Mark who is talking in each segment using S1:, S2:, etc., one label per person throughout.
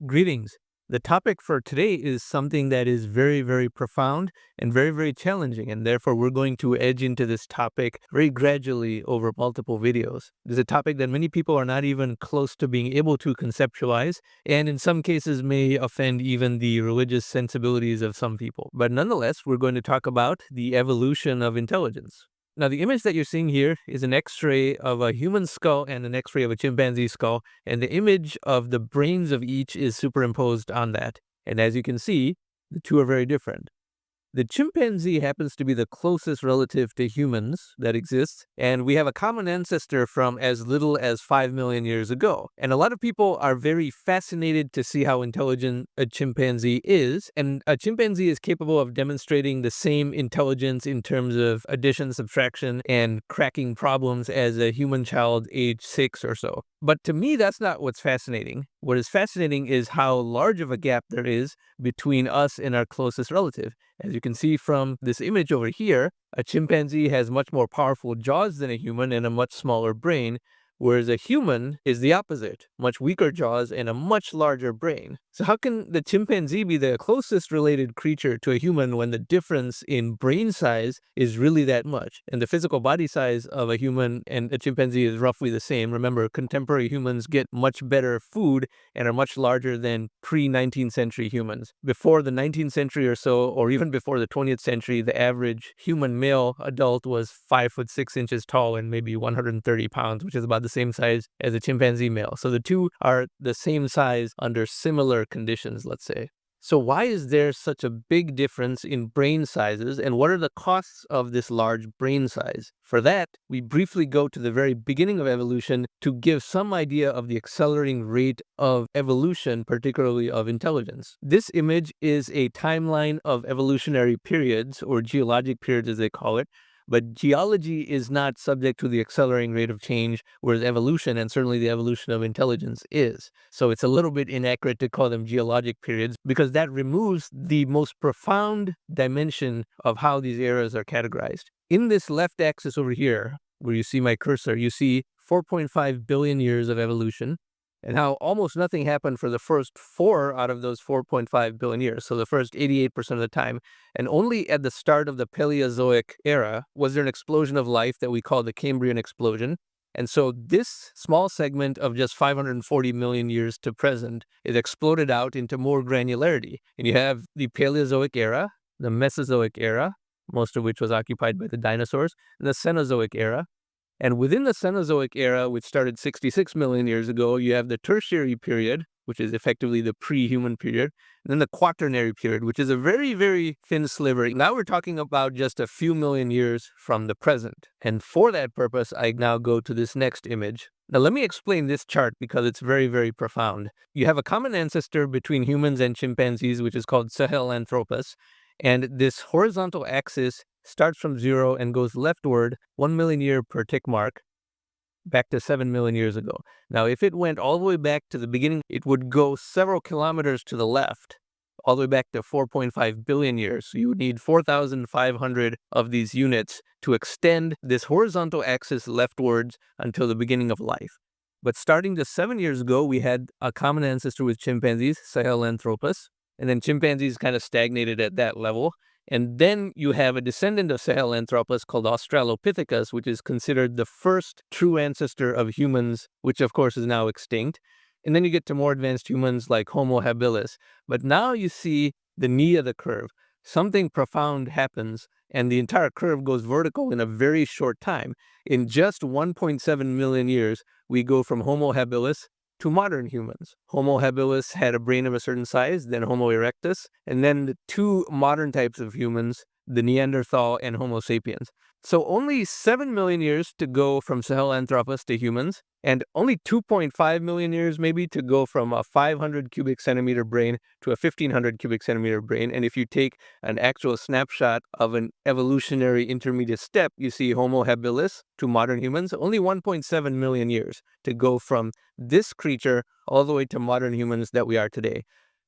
S1: Greetings. The topic for today is something that is very, very profound and very, very challenging, and therefore we're going to edge into this topic very gradually over multiple videos. It is a topic that many people are not even close to being able to conceptualize, and in some cases may offend even the religious sensibilities of some people. But nonetheless, we're going to talk about the evolution of intelligence. Now, the image that you're seeing here is an X-ray of a human skull and an X-ray of a chimpanzee skull, and the image of the brains of each is superimposed on that. And as you can see, the two are very different. The chimpanzee happens to be the closest relative to humans that exists, and we have a common ancestor from as little as 5 million years ago. And a lot of people are very fascinated to see how intelligent a chimpanzee is, and a chimpanzee is capable of demonstrating the same intelligence in terms of addition, subtraction, and cracking problems as a human child age 6 or so. But to me, that's not what's fascinating. What is fascinating is how large of a gap there is between us and our closest relative. As you can see from this image over here, a chimpanzee has much more powerful jaws than a human and a much smaller brain, whereas a human is the opposite, much weaker jaws and a much larger brain. So how can the chimpanzee be the closest related creature to a human when the difference in brain size is really that much? And the physical body size of a human and a chimpanzee is roughly the same. Remember, contemporary humans get much better food and are much larger than pre-19th century humans. Before the 19th century or so, or even before the 20th century, the average human male adult was 5'6" tall and maybe 130 pounds, which is about the same size as a chimpanzee male. So the two are the same size under similar conditions, let's say. So why is there such a big difference in brain sizes, and what are the costs of this large brain size? For that, we briefly go to the very beginning of evolution to give some idea of the accelerating rate of evolution, particularly of intelligence. This image is a timeline of evolutionary periods, or geologic periods as they call it. But geology is not subject to the accelerating rate of change, whereas evolution, and certainly the evolution of intelligence, is. So it's a little bit inaccurate to call them geologic periods because that removes the most profound dimension of how these eras are categorized. In this left axis over here, where you see my cursor, you see 4.5 billion years of evolution, and how almost nothing happened for the first 4 out of those 4.5 billion years, so the first 88% of the time. And only at the start of the Paleozoic era was there an explosion of life that we call the Cambrian explosion. And so this small segment of just 540 million years to present is exploded out into more granularity. And you have the Paleozoic era, the Mesozoic era, most of which was occupied by the dinosaurs, and the Cenozoic era. And within the Cenozoic era, which started 66 million years ago, you have the Tertiary period, which is effectively the pre-human period, and then the Quaternary period, which is a very, very thin sliver. Now we're talking about just a few million years from the present. And for that purpose, I now go to this next image. Now let me explain this chart because it's very, very profound. You have a common ancestor between humans and chimpanzees, which is called Sahelanthropus. And this horizontal axis starts from 0 and goes leftward 1 million year per tick mark back to 7 million years ago. Now, if it went all the way back to the beginning, it would go several kilometers to the left, all the way back to 4.5 billion years. So you would need 4,500 of these units to extend this horizontal axis leftwards until the beginning of life. But starting to 7 years ago, we had a common ancestor with chimpanzees, Sahelanthropus, and then chimpanzees kind of stagnated at that level. And then you have a descendant of Sahelanthropus called Australopithecus, which is considered the first true ancestor of humans, which of course is now extinct. And then you get to more advanced humans like Homo habilis. But now you see the knee of the curve. Something profound happens, and the entire curve goes vertical in a very short time. In just 1.7 million years, we go from Homo habilis to modern humans. Homo habilis had a brain of a certain size, then Homo erectus, and then the two modern types of humans, the Neanderthal and Homo sapiens. So only 7 million years to go from Sahelanthropus to humans, and only 2.5 million years maybe to go from a 500 cubic centimeter brain to a 1500 cubic centimeter brain. And if you take an actual snapshot of an evolutionary intermediate step, you see Homo habilis to modern humans, only 1.7 million years to go from this creature all the way to modern humans that we are today.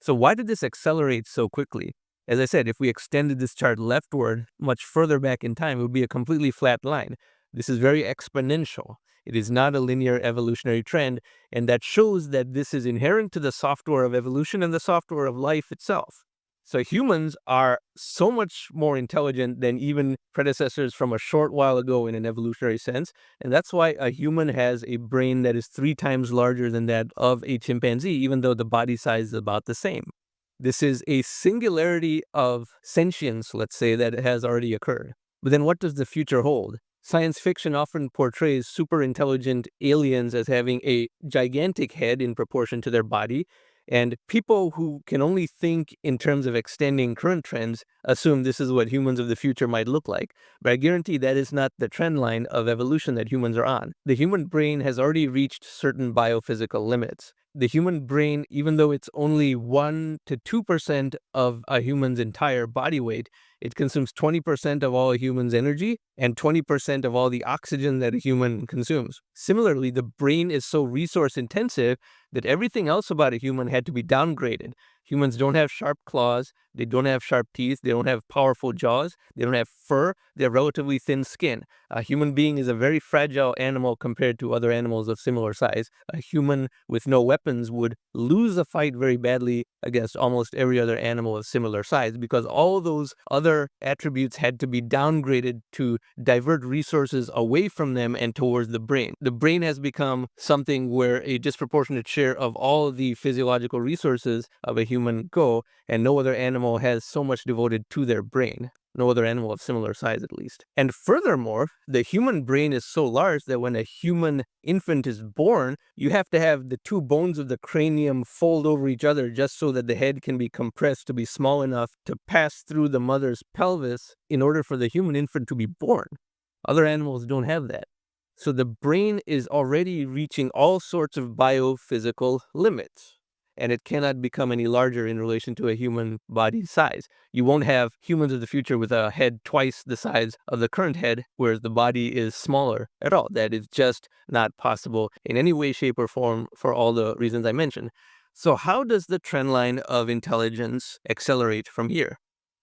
S1: So why did this accelerate so quickly? As I said, if we extended this chart leftward much further back in time, it would be a completely flat line. This is very exponential. It is not a linear evolutionary trend, and that shows that this is inherent to the software of evolution and the software of life itself. So humans are so much more intelligent than even predecessors from a short while ago in an evolutionary sense. And that's why a human has a brain that is 3 times larger than that of a chimpanzee, even though the body size is about the same. This is a singularity of sentience, let's say, that has already occurred. But then what does the future hold? Science fiction often portrays super intelligent aliens as having a gigantic head in proportion to their body, and people who can only think in terms of extending current trends assume this is what humans of the future might look like. But I guarantee that is not the trend line of evolution that humans are on. The human brain has already reached certain biophysical limits. The human brain, even though it's only 1 to 2% of a human's entire body weight, it consumes 20% of all a human's energy and 20% of all the oxygen that a human consumes. Similarly, the brain is so resource intensive that everything else about a human had to be downgraded. Humans don't have sharp claws, they don't have sharp teeth, they don't have powerful jaws, they don't have fur, they have relatively thin skin. A human being is a very fragile animal compared to other animals of similar size. A human with no weapons would lose a fight very badly against almost every other animal of similar size because all those other attributes had to be downgraded to divert resources away from them and towards the brain. The brain has become something where a disproportionate share of all the physiological resources of a human go, and no other animal has so much devoted to their brain. No other animal of similar size, at least. And furthermore, the human brain is so large that when a human infant is born, you have to have the 2 bones of the cranium fold over each other just so that the head can be compressed to be small enough to pass through the mother's pelvis in order for the human infant to be born. Other animals don't have that. So the brain is already reaching all sorts of biophysical limits, and it cannot become any larger in relation to a human body size. You won't have humans of the future with a head twice the size of the current head, whereas the body is smaller at all. That is just not possible in any way, shape, or form for all the reasons I mentioned. So how does the trend line of intelligence accelerate from here?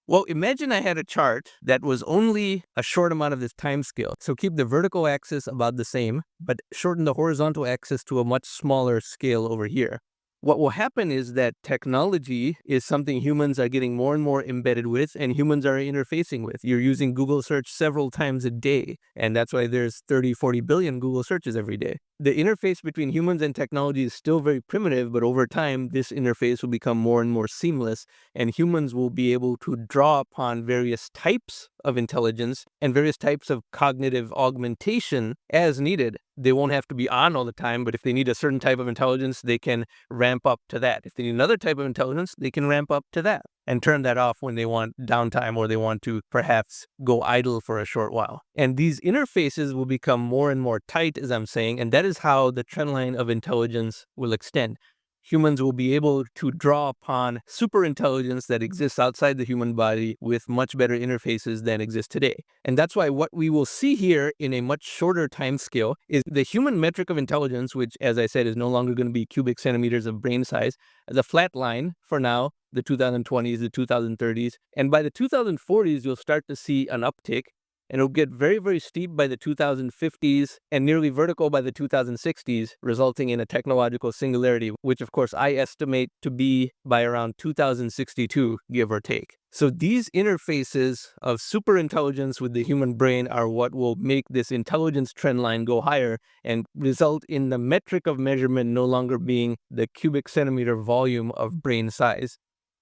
S1: Well, imagine I had a chart that was only a short amount of this time scale. So keep the vertical axis about the same, but shorten the horizontal axis to a much smaller scale over here. What will happen is that technology is something humans are getting more and more embedded with and humans are interfacing with. You're using Google search several times a day, and that's why there's 30, 40 billion Google searches every day. The interface between humans and technology is still very primitive, but over time, this interface will become more and more seamless, and humans will be able to draw upon various types of intelligence and various types of cognitive augmentation as needed. They won't have to be on all the time, but if they need a certain type of intelligence, they can ramp up to that. If they need another type of intelligence, they can ramp up to that and turn that off when they want downtime or they want to perhaps go idle for a short while. And these interfaces will become more and more tight, as I'm saying, and that is how the trend line of intelligence will extend. Humans will be able to draw upon superintelligence that exists outside the human body with much better interfaces than exist today. And that's why what we will see here in a much shorter time scale is the human metric of intelligence, which, as I said, is no longer going to be cubic centimeters of brain size, as a flat line for now, the 2020s, the 2030s. And by the 2040s, you'll start to see an uptick. And it'll get very, very steep by the 2050s and nearly vertical by the 2060s, resulting in a technological singularity, which of course I estimate to be by around 2062, give or take. So these interfaces of superintelligence with the human brain are what will make this intelligence trend line go higher and result in the metric of measurement no longer being the cubic centimeter volume of brain size.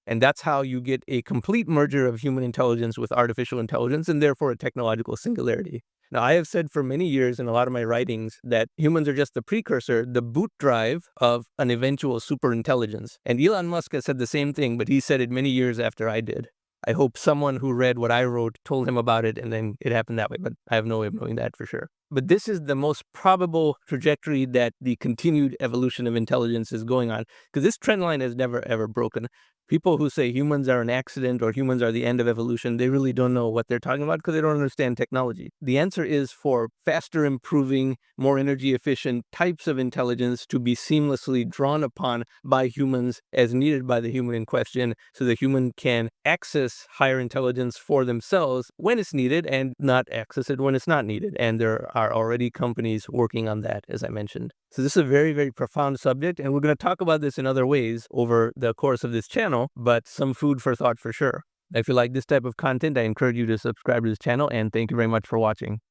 S1: And that's how you get a complete merger of human intelligence with artificial intelligence and therefore a technological singularity. Now, I have said for many years in a lot of my writings that humans are just the precursor, the boot drive of an eventual superintelligence. And Elon Musk has said the same thing, but he said it many years after I did. I hope someone who read what I wrote told him about it and then it happened that way, but I have no way of knowing that for sure. But this is the most probable trajectory that the continued evolution of intelligence is going on, because this trend line has never ever broken. People who say humans are an accident or humans are the end of evolution, they really don't know what they're talking about because they don't understand technology. The answer is for faster improving, more energy efficient types of intelligence to be seamlessly drawn upon by humans as needed by the human in question, so the human can access higher intelligence for themselves when it's needed and not access it when it's not needed. And there are already companies working on that, as I mentioned. So this is a very, very profound subject, and we're going to talk about this in other ways over the course of this channel, but some food for thought for sure. If you like this type of content, I encourage you to subscribe to this channel, and thank you very much for watching.